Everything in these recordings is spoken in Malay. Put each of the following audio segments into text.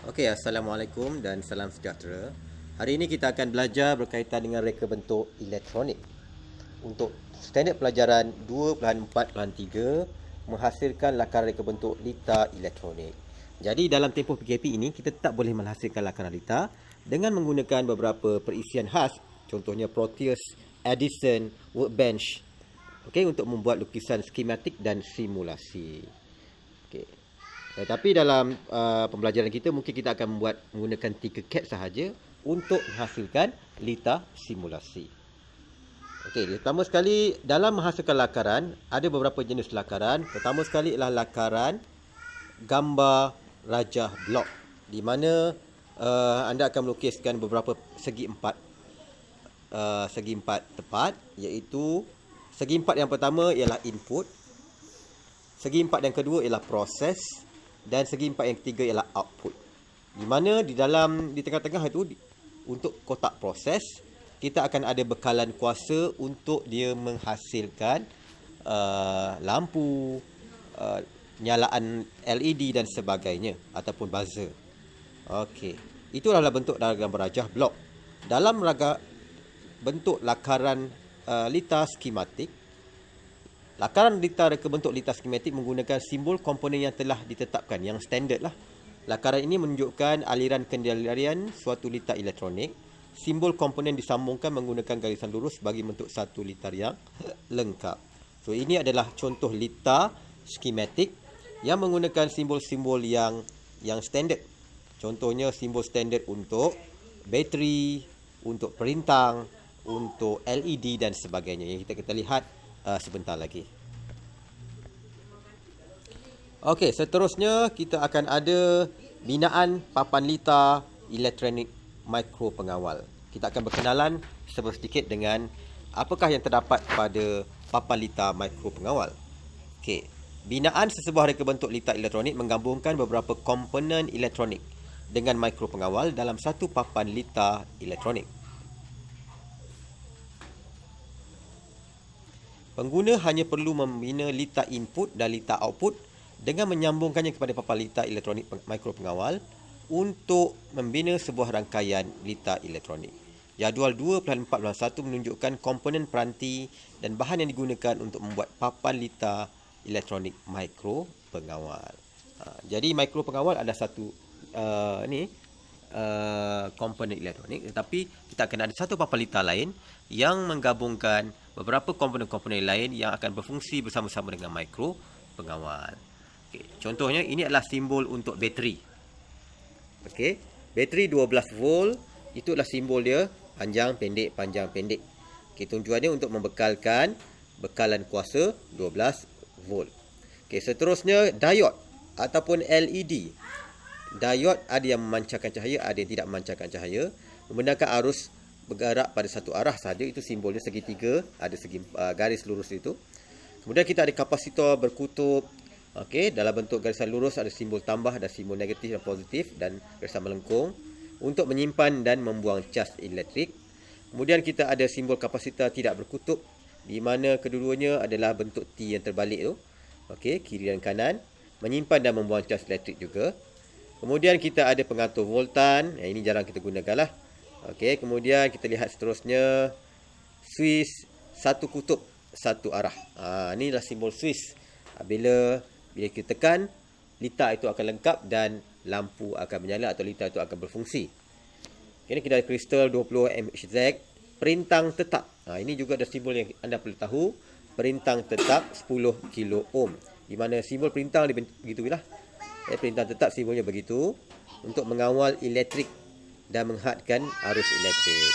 Okey, Assalamualaikum dan salam sejahtera. Hari ini kita akan belajar berkaitan dengan reka bentuk elektronik. Untuk standard pelajaran 2.4.3 menghasilkan lakaran reka bentuk lita elektronik. Jadi dalam tempoh PKP ini kita tetap boleh menghasilkan lakaran lita dengan menggunakan beberapa perisian khas, contohnya Proteus, Edison, Workbench. Okey, untuk membuat lukisan skematik dan simulasi. Okey. Tapi dalam pembelajaran kita mungkin kita akan menggunakan Tinkercad sahaja untuk menghasilkan lita simulasi. Okey, pertama sekali dalam menghasilkan lakaran ada beberapa jenis lakaran. Pertama sekali ialah lakaran gambar rajah blok, di mana anda akan melukiskan beberapa segi empat tepat, iaitu segi empat yang pertama ialah input, segi empat yang kedua ialah proses, dan segi empat yang ketiga ialah output. Di mana di tengah-tengah itu untuk kotak proses kita akan ada bekalan kuasa untuk dia menghasilkan lampu, nyalaan LED dan sebagainya ataupun buzzer. Okey, itulah bentuk dalam rajah blok. Dalam bentuk lakaran lita skematik, lakaran lita reka bentuk lita skematik menggunakan simbol komponen yang telah ditetapkan, yang standard lah. Lakaran ini menunjukkan aliran kendalian suatu lita elektronik. Simbol komponen disambungkan menggunakan garisan lurus bagi bentuk satu lita yang lengkap. So ini adalah contoh lita skematik yang menggunakan simbol-simbol yang standard. Contohnya simbol standard untuk bateri, untuk perintang, untuk LED dan sebagainya yang kita lihat sebentar lagi. Okey, seterusnya kita akan ada binaan papan lita elektronik mikro pengawal. Kita akan berkenalan sedikit dengan apakah yang terdapat pada papan lita mikro pengawal. Okey, binaan sesebuah reka bentuk lita elektronik menggabungkan beberapa komponen elektronik dengan mikro pengawal dalam satu papan lita elektronik. Pengguna hanya perlu membina lita input dan lita output dengan menyambungkannya kepada papan lita elektronik mikro pengawal untuk membina sebuah rangkaian lita elektronik. Jadual 2.4.1 menunjukkan komponen peranti dan bahan yang digunakan untuk membuat papan lita elektronik mikro pengawal. Jadi mikro pengawal ada satu komponen elektronik, tetapi kita akan ada satu papan lita lain yang menggabungkan beberapa komponen-komponen lain yang akan berfungsi bersama-sama dengan mikro pengawal. Okey, contohnya ini adalah simbol untuk bateri. Okey, bateri 12 volt, itu adalah simbol dia, panjang pendek panjang pendek. Okey, tujuannya untuk membekalkan bekalan kuasa 12 volt. Okey, seterusnya diode ataupun LED. Diode ada yang memancarkan cahaya, ada yang tidak memancarkan cahaya. Membenarkan arus bergerak pada satu arah saja, itu simbolnya segitiga, ada segi garis lurus itu. Kemudian kita ada kapasitor berkutub. Okey, dalam bentuk garisan lurus ada simbol tambah dan simbol negatif dan positif dan garisan melengkung untuk menyimpan dan membuang cas elektrik. Kemudian kita ada simbol kapasitor tidak berkutub, di mana kedua-duanya adalah bentuk T yang terbalik tu. Okey, kiri dan kanan, menyimpan dan membuang cas elektrik juga. Kemudian kita ada pengatur voltan, ini jarang kita gunakan lah. Okey, kemudian kita lihat seterusnya switch satu kutub satu arah. Inilah simbol switch. Bila kita tekan, lita itu akan lengkap dan lampu akan menyala atau lita itu akan berfungsi. Ini kita ada kristal 20 mHz, perintang tetap. Ini juga ada simbol yang anda perlu tahu. Perintang tetap 10 kilo ohm. Di mana simbol perintang begitulah. Perintang tetap simbolnya begitu untuk mengawal elektrik dan menghadkan arus elektrik.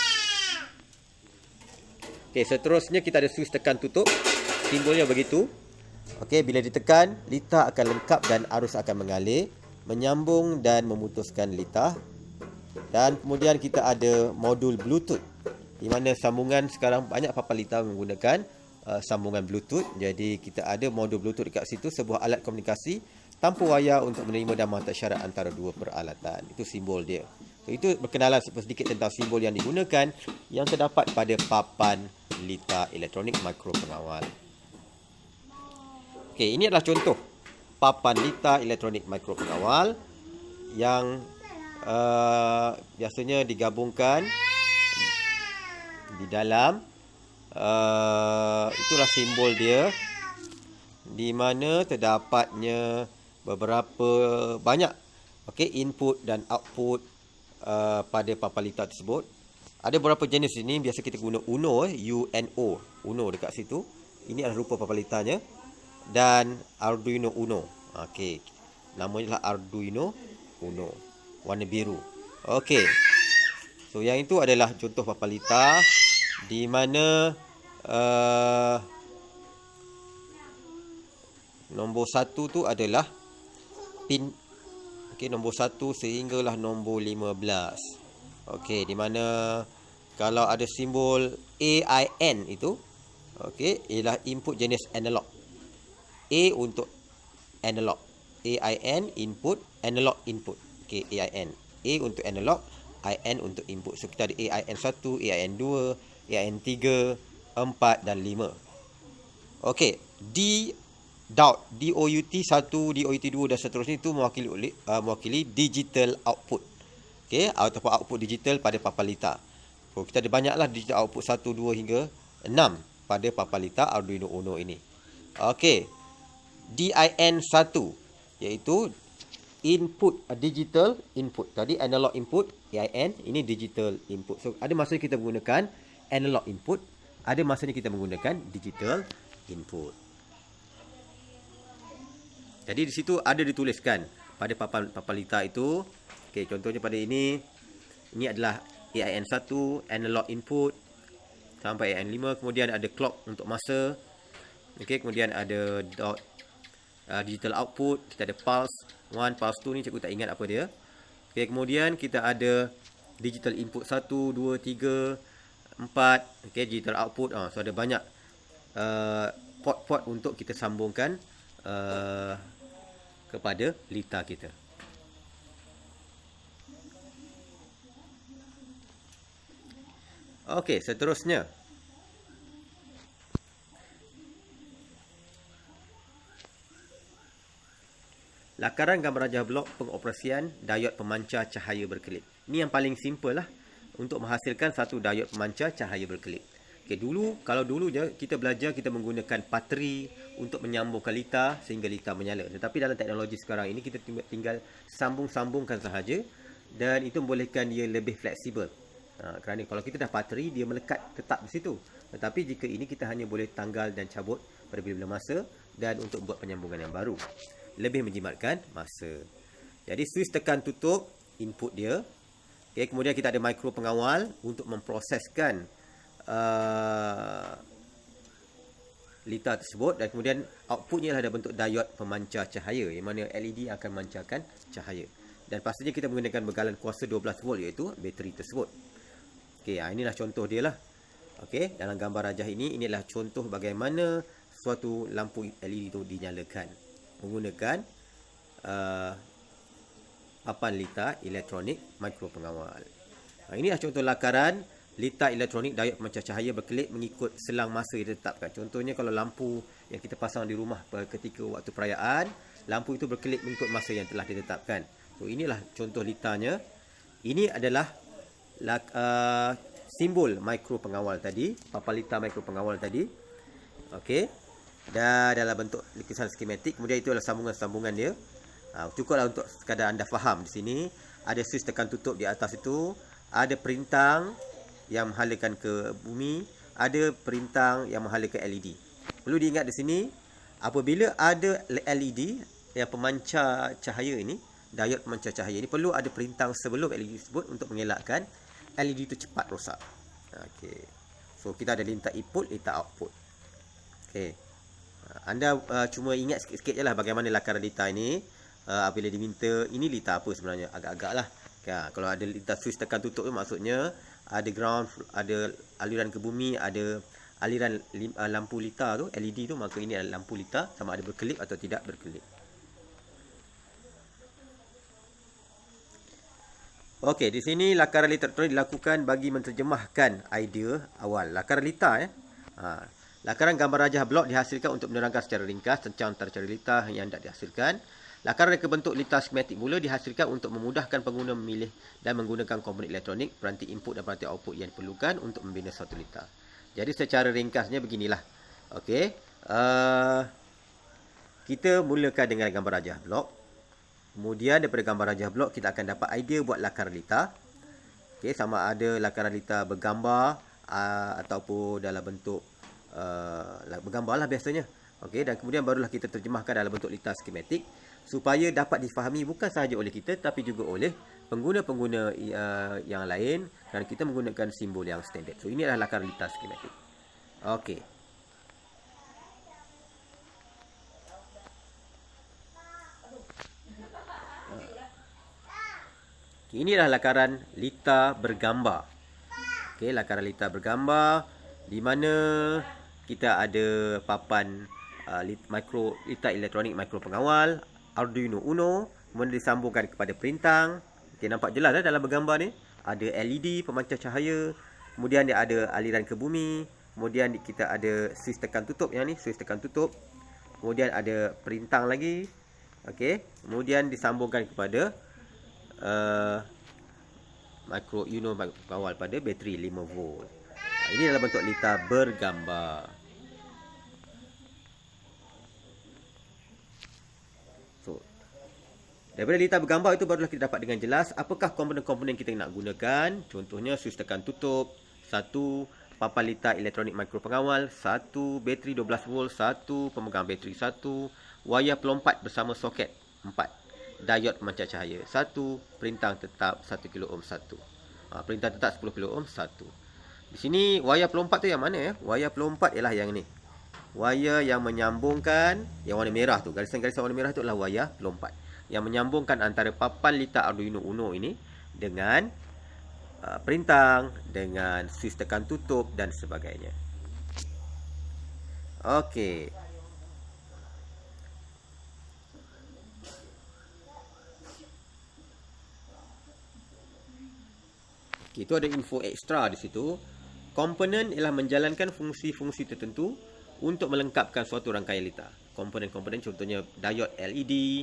Okey, seterusnya kita ada switch tekan tutup. Simbolnya begitu. Okey, bila ditekan, lita akan lengkap dan arus akan mengalir, menyambung dan memutuskan lita. Dan kemudian kita ada modul Bluetooth, di mana sambungan sekarang banyak papan lita menggunakan sambungan Bluetooth. Jadi kita ada modul Bluetooth dekat situ, sebuah alat komunikasi tanpa wayar untuk menerima dan menghantar syarat antara dua peralatan. Itu simbol dia. So, itu berkenalan sedikit tentang simbol yang digunakan yang terdapat pada papan lita elektronik mikro pengawal. Okey, ini adalah contoh papan lita elektronik mikro pengawal yang biasanya digabungkan di dalam itulah simbol dia, di mana terdapatnya beberapa banyak input dan output pada papan litar tersebut. Ada beberapa jenis ini, biasa kita guna UNO, UNO dekat situ. Ini adalah rupa papan litarnya. Dan Arduino Uno. Okey. Namanya adalah Arduino Uno. Warna biru. Okey. So yang itu adalah contoh papan litar di mana nombor 1 tu adalah pin nombor 1 sehinggalah nombor 15. Okey, di mana kalau ada simbol AIN itu, ialah input jenis analog. A untuk analog. AIN input, analog input. AIN. A untuk analog, IN untuk input. So kita ada AIN 1, AIN 2, AIN 3, 4 dan 5. DOUT 1, DOUT 2 dan seterusnya itu mewakili digital output. Ataupun output digital pada papan litar. So kita ada banyaklah digital output 1, 2 hingga 6 pada papan litar Arduino Uno ini. DIN 1 iaitu input, digital input. Tadi analog input, AIN, ini digital input. So ada masanya kita menggunakan analog input, ada masanya kita menggunakan digital input. Jadi di situ ada dituliskan pada papan litar itu. Contohnya pada ini adalah AIN 1, analog input sampai AIN 5, kemudian ada clock untuk masa. Kemudian ada dot digital output, kita ada pulse 1, pulse 2 ni cikgu tak ingat apa dia. Kemudian kita ada digital input 1, 2, 3, 4, digital output. So ada banyak port-port untuk kita sambungkan kepada litar kita. Seterusnya. Lakaran gambar rajah blok pengoperasian diod pemancar cahaya berkelip. Ini yang paling simple lah untuk menghasilkan satu diod pemancar cahaya berkelip. Kalau dulu je kita belajar, kita menggunakan bateri untuk menyambungkan litar sehingga litar menyala. Tetapi dalam teknologi sekarang ini kita tinggal sambung-sambungkan sahaja, dan itu membolehkan dia lebih fleksibel. Kerana kalau kita dah bateri, dia melekat tetap di situ. Tetapi jika ini kita hanya boleh tanggal dan cabut pada bila-bila masa, dan untuk buat penyambungan yang baru, lebih menjimatkan masa. Jadi switch tekan tutup input dia. Kemudian kita ada mikro pengawal untuk memproseskan litar tersebut, dan kemudian outputnya adalah bentuk diod pemancar cahaya, yang mana LED akan memancarkan cahaya. Dan pastinya kita menggunakan begalan kuasa 12 volt iaitu bateri tersebut. Inilah contoh dia lah. Dalam gambar rajah ini, inilah contoh bagaimana suatu lampu LED itu dinyalakan menggunakan papan litar elektronik mikro pengawal. Inilah contoh lakaran litar elektronik diod pemancar cahaya berkelip mengikut selang masa yang ditetapkan. Contohnya kalau lampu yang kita pasang di rumah ketika waktu perayaan, lampu itu berkelip mengikut masa yang telah ditetapkan. So inilah contoh litarnya. Ini adalah simbol mikro pengawal tadi, papan litar mikro pengawal tadi. Dan dalam bentuk lukisan skematik. Kemudian itu adalah sambungan-sambungan dia. Cukuplah untuk sekadar anda faham. Di sini ada switch tekan tutup di atas itu, ada perintang yang menghalakan ke bumi, ada perintang yang menghalakan LED. Perlu diingat di sini, apabila ada LED yang pemancar cahaya ini, diod pemancar cahaya ini, perlu ada perintang sebelum LED tersebut untuk mengelakkan LED itu cepat rosak. So kita ada litar input, litar output. Anda cuma ingat sikit-sikit je lah bagaimana lakaran litar ini. Apabila diminta, ini litar apa sebenarnya, agak-agak lah. Kalau ada litar switch tekan tutup tu, maksudnya ada ground, ada aliran ke bumi, ada aliran lampu litar tu, LED tu, maka ini adalah lampu litar, sama ada berkelip atau tidak berkelip. Di sini lakaran litar elektronik dilakukan bagi menterjemahkan idea awal. Lakaran litar Lakaran gambar rajah blok dihasilkan untuk menerangkan secara ringkas tentang tata cara litar yang hendak dihasilkan. Lakaran reka bentuk lita skematik mula dihasilkan untuk memudahkan pengguna memilih dan menggunakan komponen elektronik, peranti input dan peranti output yang diperlukan untuk membina suatu lita. Jadi secara ringkasnya beginilah. Okey. Kita mulakan dengan gambar rajah blok. Kemudian daripada gambar rajah blok kita akan dapat idea buat lakaran lita. Okey, sama ada lakaran lita bergambar ataupun dalam bentuk bergambar lah biasanya. Okey, dan kemudian barulah kita terjemahkan dalam bentuk lita skematik supaya dapat difahami bukan sahaja oleh kita tapi juga oleh pengguna-pengguna yang lain kerana kita menggunakan simbol yang standard. So ini adalah lakaran lita skematik. Okey. Ini adalah lakaran lita bergambar. Okey, lakaran lita bergambar di mana kita ada papan lita elektronik mikro pengawal Arduino Uno, kemudian disambungkan kepada perintang. Okey, nampak jelas dalam bergambar ni. Ada LED pemancar cahaya, kemudian dia ada aliran ke bumi, kemudian kita ada switch tekan tutup yang ni, switch tekan tutup. Kemudian ada perintang lagi. Okey, kemudian disambungkan kepada mikro Uno pengawal pada bateri 5 volt. Ini adalah bentuk lita bergambar. So, daripada lita bergambar itu barulah kita dapat dengan jelas apakah komponen-komponen kita nak gunakan. Contohnya switch tekan tutup, 1 papan lita elektronik mikro pengawal, 1 bateri 12 volt, 1 pemegang bateri, 1 wayar pelompat bersama soket, 4 diod pemancar cahaya, 1 perintang tetap 1 kilo ohm, 1 perintang tetap 10 kilo ohm, 1. Di sini wayar pelompat tu yang mana ya? Wayar pelompat ialah yang ni. Wayar yang menyambungkan, yang warna merah tu, garisan-garisan warna merah tu adalah wayar pelompat yang menyambungkan antara papan lita Arduino Uno ini dengan perintang, dengan switch tekan tutup dan sebagainya. Okey. Itu ada info ekstra di situ. Komponen ialah menjalankan fungsi-fungsi tertentu untuk melengkapkan suatu rangkaian lita. Komponen-komponen contohnya diod LED,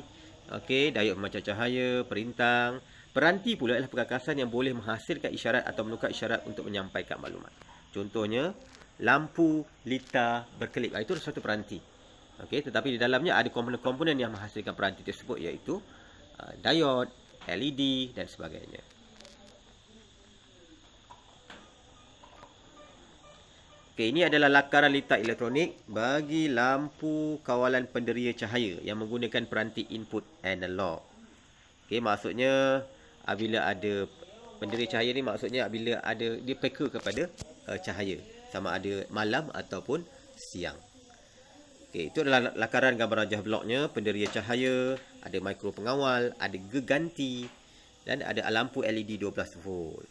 okey, diod pemancar cahaya, perintang. Peranti pula ialah perkakasan yang boleh menghasilkan isyarat atau menukar isyarat untuk menyampaikan maklumat. Contohnya lampu lita berkelip. Itu adalah satu peranti. Okey, tetapi di dalamnya ada komponen-komponen yang menghasilkan peranti tersebut iaitu diod, LED dan sebagainya. Okey, ini adalah lakaran lita elektronik bagi lampu kawalan penderia cahaya yang menggunakan peranti input analog. Okey, maksudnya apabila ada penderia cahaya ni maksudnya apabila ada dia peka kepada cahaya, sama ada malam ataupun siang. Okey, itu adalah lakaran gambar rajah bloknya, penderia cahaya, ada mikro pengawal, ada geganti dan ada lampu LED 12 volt.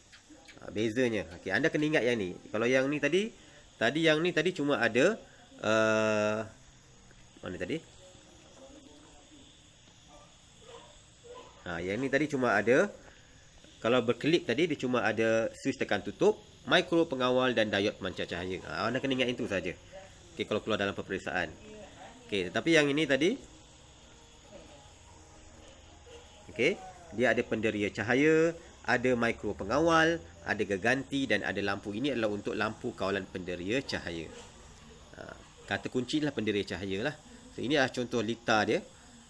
Bezanya. Okey, anda kena ingat yang ni. Kalau yang ni tadi yang ni tadi cuma ada mana tadi? Yang ni tadi cuma ada, kalau berkelip tadi dia cuma ada switch tekan tutup, mikro pengawal dan diod pemancar cahaya. Anda kena ingat itu saja. Okey, kalau keluar dalam peperiksaan. Okey, tetapi yang ini tadi okey, dia ada penderia cahaya, ada mikro pengawal, ada geganti dan ada lampu. Ini adalah untuk lampu kawalan penderia cahaya. Kata kunci lah penderia cahaya lah. So, ini adalah contoh lita dia.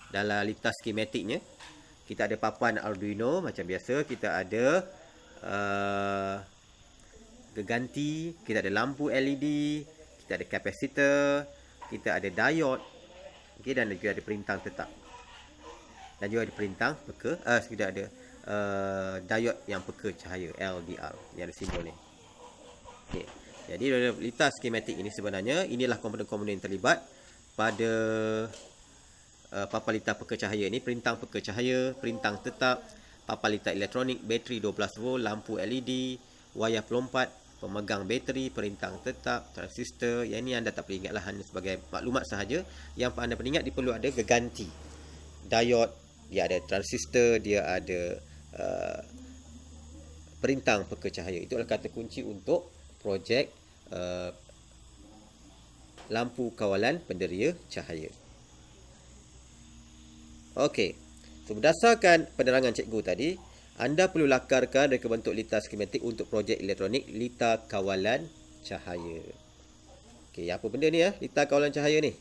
Dalam lita skematiknya, kita ada papan Arduino macam biasa. Kita ada geganti, kita ada lampu LED, kita ada kapasitor, kita ada diod, okay, dan juga ada perintang tetap. Dan juga ada perintang peka, kita ada diod yang peka cahaya LDR yang ada simbol ni. Okay. Jadi lita skematik ini sebenarnya inilah komponen-komponen yang terlibat pada papan lita peka cahaya ini. Perintang peka cahaya, perintang tetap, papan lita elektronik, bateri 12 volt, lampu LED, wayar pelompat, pemegang bateri, perintang tetap, transistor. Yang ini anda tak perlu ingatlah, hanya sebagai maklumat sahaja. Yang anda perlu ingat, dia perlu ada geganti, diod, dia ada transistor, dia ada perintang peka cahaya. Itu adalah kata kunci untuk projek lampu kawalan penderia cahaya. Okey. So, berdasarkan penerangan cikgu tadi, anda perlu lakarkan reka bentuk lita skematik untuk projek elektronik lita kawalan cahaya. Okey, apa benda ni ya? Lita kawalan cahaya ni.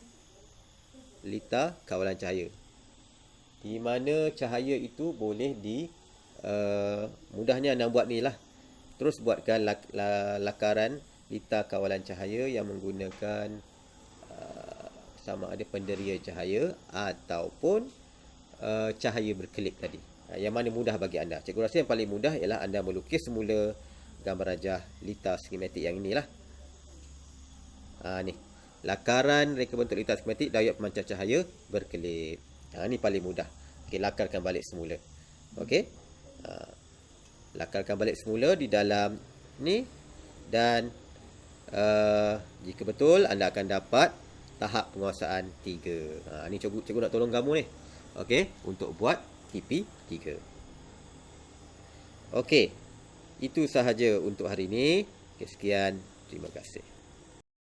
Lita kawalan cahaya. Di mana cahaya itu boleh mudahnya anda buat ni lah. Terus buatkan lakaran lita kawalan cahaya yang menggunakan sama ada penderia cahaya ataupun cahaya berkelip tadi. Yang mana mudah bagi anda? Cikgu rasa yang paling mudah ialah anda melukis semula gambar rajah lita skematik yang inilah. Ni. Lakaran reka bentuk lita skematik diod pemancar cahaya berkelip. Ni paling mudah. Okey, lakarkan balik semula. Okey. Lakarkan balik semula di dalam ni dan jika betul anda akan dapat tahap penguasaan 3. Ni cikgu nak tolong kamu ni. Okey, untuk buat TP3. Okey. Itu sahaja untuk hari ini. Okay, sekian. Terima kasih.